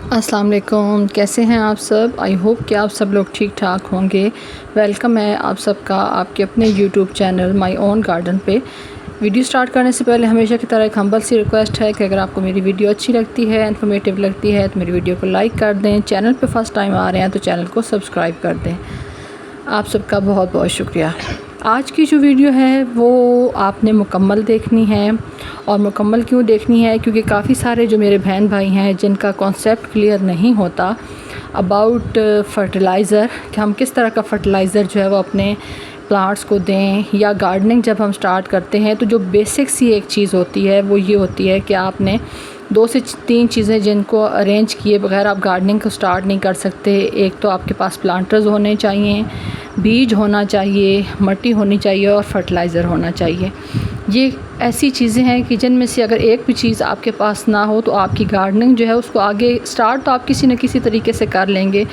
अस्सलाम वालेकुम, कैसे हैं आप सब। आई होप कि आप सब लोग ठीक ठाक होंगे। वेलकम है आप सबका आपके अपने YouTube channel my own garden पे। वीडियो स्टार्ट करने से पहले हमेशा की तरह एक हम्बल सी रिक्वेस्ट है कि अगर आपको मेरी वीडियो अच्छी लगती है, इन्फॉर्मेटिव लगती है तो मेरी वीडियो को लाइक कर दें। चैनल पे फर्स्ट टाइम आ रहे हैं तो चैनल को सब्सक्राइब कर दें। आप सबका बहुत बहुत शुक्रिया। आज की जो वीडियो है वो आपने मुकम्मल देखनी है। और मुकम्मल क्यों देखनी है, क्योंकि काफ़ी सारे जो मेरे बहन भाई हैं जिनका कॉन्सेप्ट क्लियर नहीं होता अबाउट फर्टिलाइज़र, कि हम किस तरह का फ़र्टिलाइज़र जो है वो अपने प्लांट्स को दें, या गार्डनिंग जब हम स्टार्ट करते हैं तो जो बेसिक सी एक चीज़ होती है वो ये होती है कि आपने 2 से 3 चीज़ें जिनको अरेंज किए बगैर आप गार्डनिंग को स्टार्ट नहीं कर सकते। एक तो आपके पास प्लांटर्स होने चाहिए, बीज होना चाहिए, मिट्टी होनी चाहिए और फर्टिलाइज़र होना चाहिए। ये ऐसी चीज़ें हैं कि जिनमें से अगर एक भी चीज़ आपके पास ना हो तो आपकी गार्डनिंग जो है उसको आगे स्टार्ट तो आप किसी न किसी तरीके से कर लेंगे,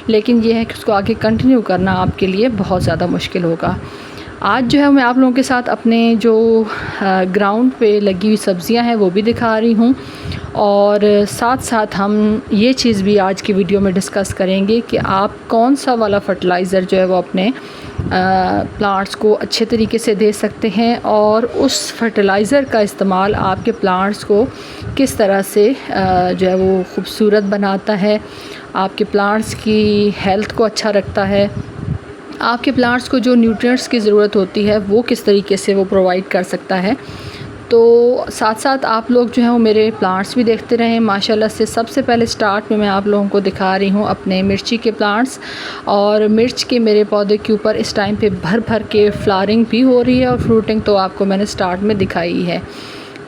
लेकिन ये है कि उसको आगे कंटिन्यू करना आपके लिए बहुत ज़्यादा मुश्किल होगा। आज जो है मैं आप लोगों के साथ अपने जो ग्राउंड पे लगी हुई सब्ज़ियां हैं वो भी दिखा रही हूँ, और साथ साथ हम ये चीज़ भी आज की वीडियो में डिस्कस करेंगे कि आप कौन सा वाला फ़र्टिलाइज़र जो है वो अपने प्लांट्स को अच्छे तरीके से दे सकते हैं, और उस फर्टिलाइज़र का इस्तेमाल आपके प्लांट्स को किस तरह से जो है वो खूबसूरत बनाता है, आपके प्लांट्स की हेल्थ को अच्छा रखता है, आपके प्लांट्स को जो न्यूट्रिएंट्स की ज़रूरत होती है वो किस तरीके से वो प्रोवाइड कर सकता है। तो साथ साथ आप लोग जो है वो मेरे प्लांट्स भी देखते रहें माशाल्लाह से। सबसे पहले स्टार्ट में मैं आप लोगों को दिखा रही हूँ अपने मिर्ची के प्लांट्स, और मिर्च के मेरे पौधे के ऊपर इस टाइम पे भर भर के फ्लावरिंग भी हो रही है, और फ्रूटिंग तो आपको मैंने स्टार्ट में दिखाई है।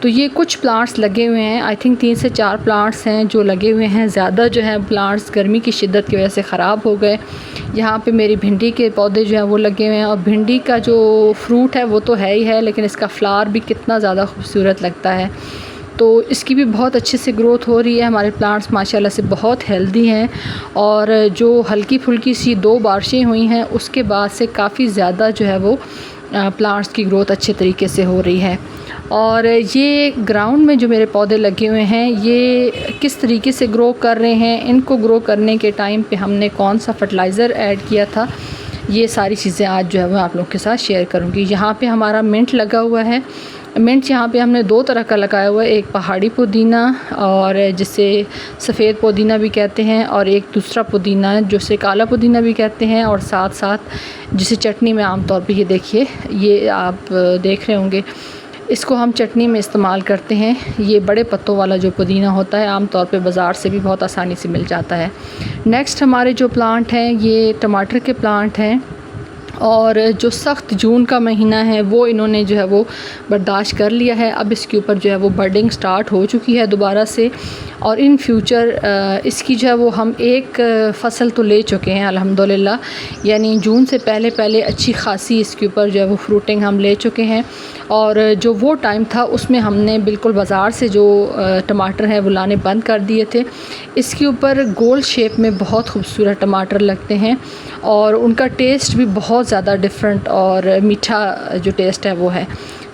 तो ये कुछ प्लांट्स लगे हुए हैं, आई थिंक 3 से 4 प्लांट्स हैं जो लगे हुए हैं। ज़्यादा जो है प्लांट्स गर्मी की शिद्दत की वजह से ख़राब हो गए। यहाँ पे मेरी भिंडी के पौधे जो हैं वो लगे हुए हैं, और भिंडी का जो फ्रूट है वो तो है ही है, लेकिन इसका फ्लावर भी कितना ज़्यादा खूबसूरत लगता है। तो इसकी भी बहुत अच्छे से ग्रोथ हो रही है। हमारे प्लांट्स माशाल्लाह से बहुत हेल्दी हैं, और जो हल्की फुल्की सी 2 बारिशें हुई हैं उसके बाद से काफ़ी ज़्यादा जो है वो प्लांट्स की ग्रोथ अच्छे तरीके से हो रही है। और ये ग्राउंड में जो मेरे पौधे लगे हुए हैं ये किस तरीके से ग्रो कर रहे हैं, इनको ग्रो करने के टाइम पे हमने कौन सा फर्टिलाइज़र ऐड किया था, ये सारी चीज़ें आज जो है मैं आप लोगों के साथ शेयर करूँगी। यहाँ पे हमारा मिंट लगा हुआ है। मिंट यहाँ पे हमने 2 तरह का लगाया हुआ है, एक पहाड़ी पुदीना और जिसे सफ़ेद पुदीना भी कहते हैं, और एक दूसरा पुदीना जिसे काला पुदीना भी कहते हैं, और साथ साथ जिसे चटनी में आमतौर पे ये देखिए, ये आप देख रहे होंगे, इसको हम चटनी में इस्तेमाल करते हैं। ये बड़े पत्तों वाला जो पुदीना होता है आमतौर पे बाज़ार से भी बहुत आसानी से मिल जाता है। नेक्स्ट हमारे जो प्लांट हैं ये टमाटर के प्लांट हैं, और जो सख्त जून का महीना है वो इन्होंने जो है वो बर्दाश्त कर लिया है। अब इसके ऊपर जो है वो बर्डिंग स्टार्ट हो चुकी है दोबारा से, और इन फ्यूचर इसकी जो है वो हम एक फ़सल तो ले चुके हैं अल्हम्दुलिल्लाह, यानी जून से पहले पहले अच्छी खासी इसके ऊपर जो है वो फ्रूटिंग हम ले चुके हैं। और जो वो टाइम था उसमें हमने बिल्कुल बाज़ार से जो टमाटर हैं वो लाने बंद कर दिए थे। इसके ऊपर गोल शेप में बहुत खूबसूरत टमाटर लगते हैं, और उनका टेस्ट भी बहुत ज़्यादा डिफरेंट और मीठा जो टेस्ट है वो है।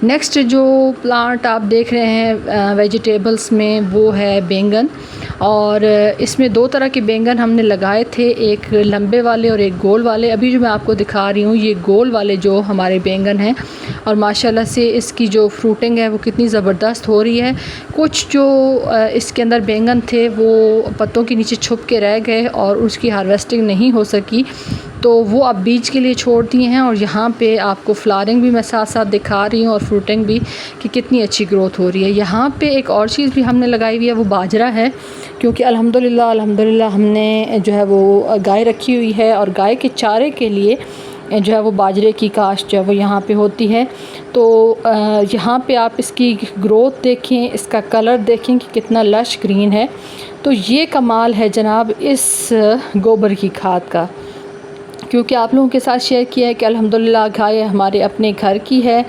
नेक्स्ट जो प्लांट आप देख रहे हैं वेजिटेबल्स में वो है बैंगन, और इसमें 2 तरह के बैंगन हमने लगाए थे, एक लंबे वाले और एक गोल वाले। अभी जो मैं आपको दिखा रही हूँ ये गोल वाले जो हमारे बैंगन हैं, और माशाल्लाह से इसकी जो फ्रूटिंग है वो कितनी ज़बरदस्त हो रही है। कुछ जो इसके अंदर बैंगन थे वो पत्तों के नीचे छुप के रह गए और उसकी हार्वेस्टिंग नहीं हो सकी, तो वो अब बीज के लिए छोड़ दिए हैं। और यहाँ पे आपको फ्लावरिंग भी मैं साथ साथ दिखा रही हूँ, और फ्रूटिंग भी कि कितनी अच्छी ग्रोथ हो रही है। यहाँ पे एक और चीज़ भी हमने लगाई हुई है, वो बाजरा है, क्योंकि अल्हम्दुलिल्लाह हमने जो है वो गाय रखी हुई है, और गाय के चारे के लिए जो है वो बाजरे की काश्त जो है वो यहाँ पे होती है। तो यहाँ पे आप इसकी ग्रोथ देखें, इसका कलर देखें कि कितना लश ग्रीन है। तो ये कमाल है जनाब इस गोबर की खाद का, क्योंकि आप लोगों के साथ शेयर किया है कि अल्हम्दुलिल्लाह गाय हमारे अपने घर की है,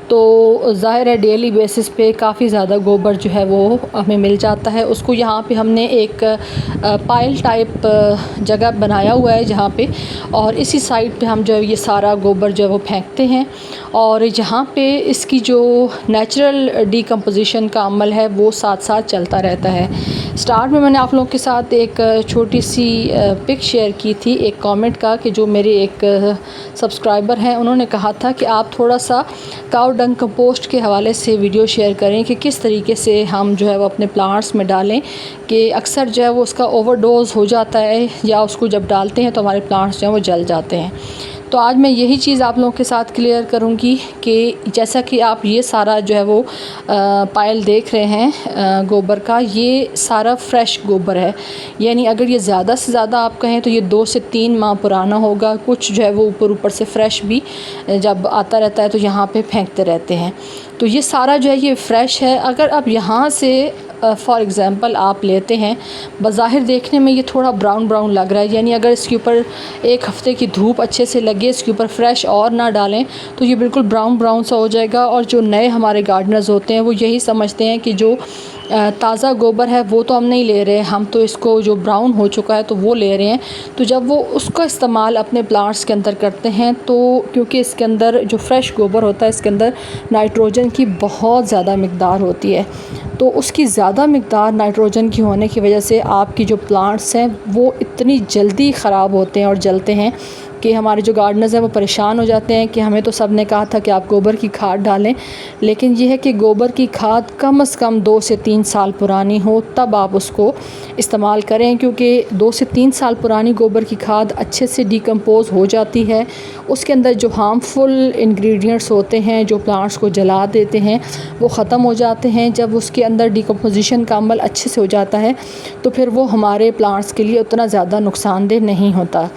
तो ज़ाहिर है डेली बेसिस पे काफ़ी ज़्यादा गोबर जो है वो हमें मिल जाता है। उसको यहाँ पे हमने एक पाइल टाइप जगह बनाया हुआ है जहाँ पे, और इसी साइड पे हम जो है ये सारा गोबर जो है वो फेंकते हैं। और यहाँ पे इसकी जो नेचुरल डिकम्पोजिशन का अमल है वो साथ साथ चलता रहता है। स्टार्ट में मैंने आप लोगों के साथ एक छोटी सी पिक शेयर की थी एक कमेंट का, कि जो मेरे एक सब्सक्राइबर हैं उन्होंने कहा था कि आप थोड़ा सा काउ डंग कंपोस्ट के हवाले से वीडियो शेयर करें कि किस तरीके से हम जो है वो अपने प्लांट्स में डालें, कि अक्सर जो है वो उसका ओवरडोज़ हो जाता है या उसको जब डालते हैं तो हमारे प्लांट्स जो हैं वो जल जाते हैं। तो आज मैं यही चीज़ आप लोगों के साथ क्लियर करूंगी कि जैसा कि आप ये सारा जो है वो पाइल देख रहे हैं गोबर का, ये सारा फ्रेश गोबर है। यानी अगर ये ज़्यादा से ज़्यादा आप कहें तो ये 2 से 3 माह पुराना होगा। कुछ जो है वो ऊपर से फ्रेश भी जब आता रहता है तो यहाँ पे फेंकते रहते हैं। तो ये सारा जो है ये फ़्रेश है। अगर आप यहाँ से फ़ॉर एग्ज़ाम्पल आप लेते हैं, बज़ाहिर देखने में ये थोड़ा ब्राउन ब्राउन लग रहा है, यानी अगर इसके ऊपर एक हफ़्ते की धूप अच्छे से लगे, इसके ऊपर फ्रेश और ना डालें तो ये बिल्कुल ब्राउन ब्राउन सा हो जाएगा। और जो नए हमारे गार्डनर्स होते हैं वो यही समझते हैं कि जो ताज़ा गोबर है वो तो हम नहीं ले रहे, हम तो इसको जो ब्राउन हो चुका है तो वो ले रहे हैं। तो जब वो उसका इस्तेमाल अपने प्लांट्स के अंदर करते हैं तो क्योंकि इसके अंदर जो फ्रेश गोबर होता है इसके अंदर नाइट्रोजन की बहुत ज़्यादा मिक़दार होती है, तो उसकी ज़्यादा मिक़दार नाइट्रोजन की होने की वजह से आपकी जो प्लांट्स हैं वो इतनी जल्दी ख़राब होते हैं और जलते हैं कि हमारे जो गार्डनर्स हैं वो परेशान हो जाते हैं कि हमें तो सब ने कहा था कि आप गोबर की खाद डालें, लेकिन ये है कि गोबर की खाद कम से कम 2 से 3 साल पुरानी हो तब आप उसको इस्तेमाल करें, क्योंकि 2 से 3 साल पुरानी गोबर की खाद अच्छे से डिकम्पोज़ हो जाती है। उसके अंदर जो हार्मफुल इंग्रेडिएंट्स होते हैं जो प्लांट्स को जला देते हैं वो ख़त्म हो जाते हैं। जब उसके अंदर डिकम्पोजिशन का अमल अच्छे से हो जाता है तो फिर वो हमारे प्लांट्स के लिए उतना ज़्यादा नुकसानदेह नहीं होता।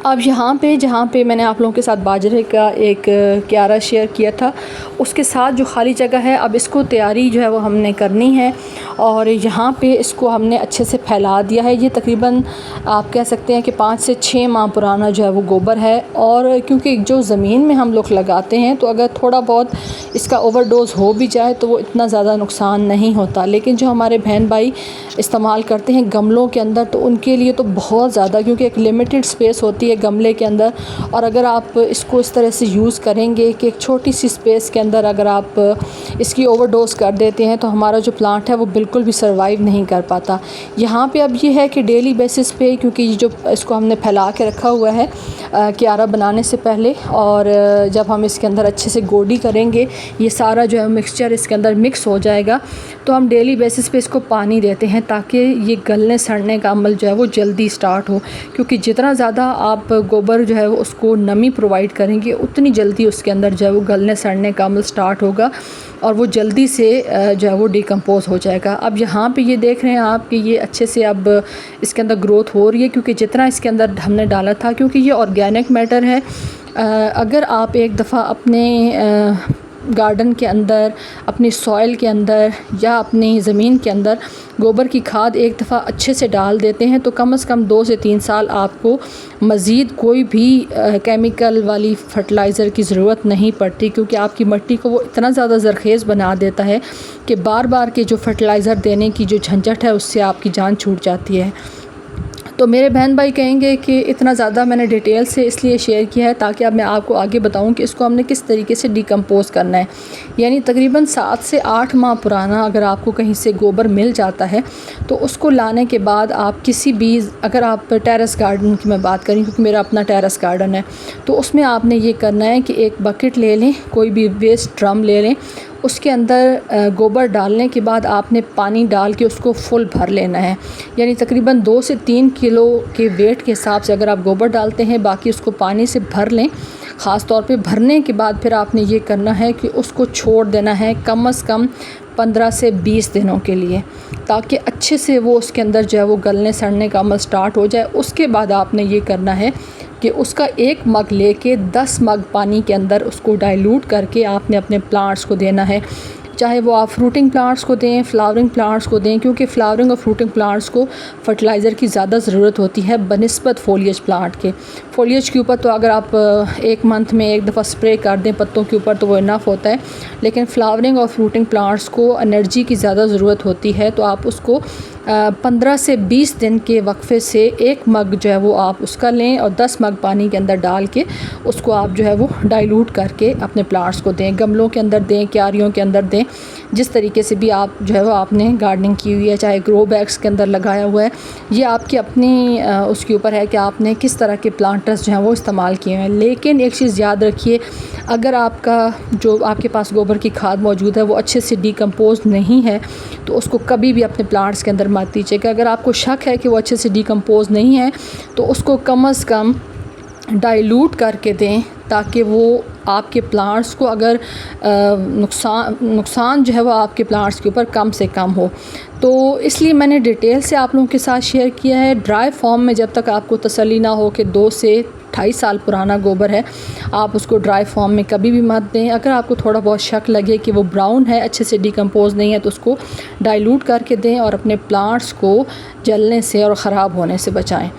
अब यहाँ पे जहाँ पे मैंने आप लोगों के साथ बाजरे का एक क्यारा शेयर किया था, उसके साथ जो खाली जगह है अब इसको तैयारी जो है वो हमने करनी है। और यहाँ पे इसको हमने अच्छे से फैला दिया है। ये तकरीबन आप कह सकते हैं कि 5 से 6 माह पुराना जो है वो गोबर है। और क्योंकि जो ज़मीन में हम लोग लगाते हैं तो अगर थोड़ा बहुत इसका ओवरडोज़ हो भी जाए तो वो इतना ज़्यादा नुकसान नहीं होता, लेकिन जो हमारे बहन भाई इस्तेमाल करते हैं गमलों के अंदर तो उनके लिए तो बहुत ज़्यादा, क्योंकि एक लिमिटेड स्पेस होती है गमले के अंदर, और अगर आप इसको इस तरह से यूज़ करेंगे कि एक छोटी सी स्पेस के अंदर अगर आप इसकी ओवरडोज़ कर देते हैं तो हमारा जो प्लांट है वो बिल्कुल भी सर्वाइव नहीं कर पाता। यहाँ पे अब ये है कि डेली बेसिस पे, क्योंकि ये जो इसको हमने फैला के रखा हुआ है क्यारा बनाने से पहले, और जब हम इसके अंदर अच्छे से गोडी करेंगे ये सारा जो है मिक्सचर इसके अंदर मिक्स हो जाएगा, तो हम डेली बेसिस पे इसको पानी देते हैं ताकि ये गलने सड़ने का अमल जो है वो जल्दी स्टार्ट हो। क्योंकि जितना ज़्यादा आप गोबर जो है वो उसको नमी प्रोवाइड करेंगे उतनी जल्दी उसके अंदर जो है वो गलने सड़ने का अमल स्टार्ट होगा और वो जल्दी से जो है वो डिकम्पोज़ हो जाएगा। अब यहाँ पे ये देख रहे हैं आप कि ये अच्छे से अब इसके अंदर ग्रोथ हो रही है, क्योंकि जितना इसके अंदर हमने डाला था, क्योंकि ये ऑर्गेनिक मैटर है। अगर आप एक दफ़ा अपने गार्डन के अंदर, अपनी सॉइल के अंदर या अपनी ज़मीन के अंदर गोबर की खाद एक दफ़ा अच्छे से डाल देते हैं तो कम से कम 2 से 3 साल आपको मज़ीद कोई भी केमिकल वाली फर्टिलाइज़र की ज़रूरत नहीं पड़ती, क्योंकि आपकी मिट्टी को वो इतना ज़्यादा ज़रख़ेज़ बना देता है कि बार बार के जो फर्टिलाइज़र देने की जो झंझट है उससे आपकी जान छूट जाती है। तो मेरे बहन भाई कहेंगे कि इतना ज़्यादा मैंने डिटेल से इसलिए शेयर किया है ताकि अब मैं आपको आगे बताऊं कि इसको हमने किस तरीके से डिकम्पोज़ करना है। यानी तकरीबन 7 से 8 माह पुराना अगर आपको कहीं से गोबर मिल जाता है तो उसको लाने के बाद आप किसी भी, अगर आप टेरेस गार्डन की मैं बात करूँ क्योंकि मेरा अपना टेरेस गार्डन है, तो उसमें आपने ये करना है कि एक बकेट ले लें, कोई भी वेस्ट ड्रम ले लें, उसके अंदर गोबर डालने के बाद आपने पानी डाल के उसको फुल भर लेना है। यानी तकरीबन 2 से 3 किलो के वेट के हिसाब से अगर आप गोबर डालते हैं, बाकी उसको पानी से भर लें। ख़ास तौर पे भरने के बाद फिर आपने ये करना है कि उसको छोड़ देना है कम से कम 15 से 20 दिनों के लिए, ताकि अच्छे से वो उसके अंदर जो है वो गलने सड़ने का अमल स्टार्ट हो जाए। उसके बाद आपने ये करना है कि उसका 1 मग लेके 10 मग पानी के अंदर उसको डाइल्यूट करके आपने अपने प्लांट्स को देना है। चाहे वो आप फ्रूटिंग प्लांट्स को दें, फ्लावरिंग प्लांट्स को दें, क्योंकि फ्लावरिंग और फ्रूटिंग प्लांट्स को फर्टिलाइज़र की ज़्यादा ज़रूरत होती है बनिस्बत फोलिएज प्लांट के। फोलिएज के ऊपर तो अगर आप 1 मंथ में 1 दफ़ा स्प्रे कर दें पत्तों के ऊपर तो वो इनफ होता है, लेकिन फ्लावरिंग और फ्रूटिंग प्लांट्स को एनर्जी की ज़्यादा ज़रूरत होती है। तो आप उसको 15 से 20 दिन के वक्फे से 1 मग जो है वो आप उसका लें और 10 मग पानी के अंदर डाल के उसको आप जो है वो डाइल्यूट करके अपने प्लांट्स को दें। गमलों के अंदर दें, क्यारियों के अंदर दें, जिस तरीके से भी आप जो है वो आपने गार्डनिंग की हुई है, चाहे ग्रो बैग्स के अंदर लगाया हुआ है, ये आपकी अपनी उसके ऊपर है कि आपने किस तरह के प्लांटर्स जो हैं वो इस्तेमाल किए हैं। लेकिन एक चीज़ याद रखिए, अगर आपका जो आपके पास गोबर की खाद मौजूद है वो अच्छे से डिकम्पोज नहीं है तो उसको कभी भी अपने प्लांट्स के अंदर मत दीजिएगा। अगर आपको शक है कि वो अच्छे से डिकम्पोज नहीं है तो उसको कम से कम डाइल्यूट करके दें, ताकि वो आपके प्लांट्स को अगर नुकसान जो है वो आपके प्लांट्स के ऊपर कम से कम हो। तो इसलिए मैंने डिटेल से आप लोगों के साथ शेयर किया है। ड्राई फॉर्म में जब तक आपको तसल्ली ना हो कि 2 से 2.5 साल पुराना गोबर है, आप उसको ड्राई फॉर्म में कभी भी मत दें। अगर आपको थोड़ा बहुत शक लगे कि वो ब्राउन है, अच्छे से डिकम्पोज नहीं है, तो उसको डाइल्यूट करके दें और अपने प्लांट्स को जलने से और ख़राब होने से बचाएं।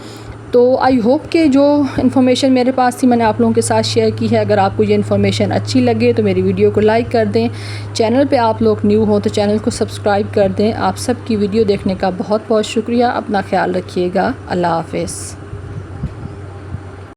तो आई होप कि जो इन्फॉर्मेशन मेरे पास थी मैंने आप लोगों के साथ शेयर की है। अगर आपको ये इन्फॉर्मेशन अच्छी लगे तो मेरी वीडियो को लाइक कर दें। चैनल पे आप लोग न्यू हो तो चैनल को सब्सक्राइब कर दें। आप सब की वीडियो देखने का बहुत बहुत शुक्रिया। अपना ख्याल रखिएगा। अल्लाह हाफ़िज़।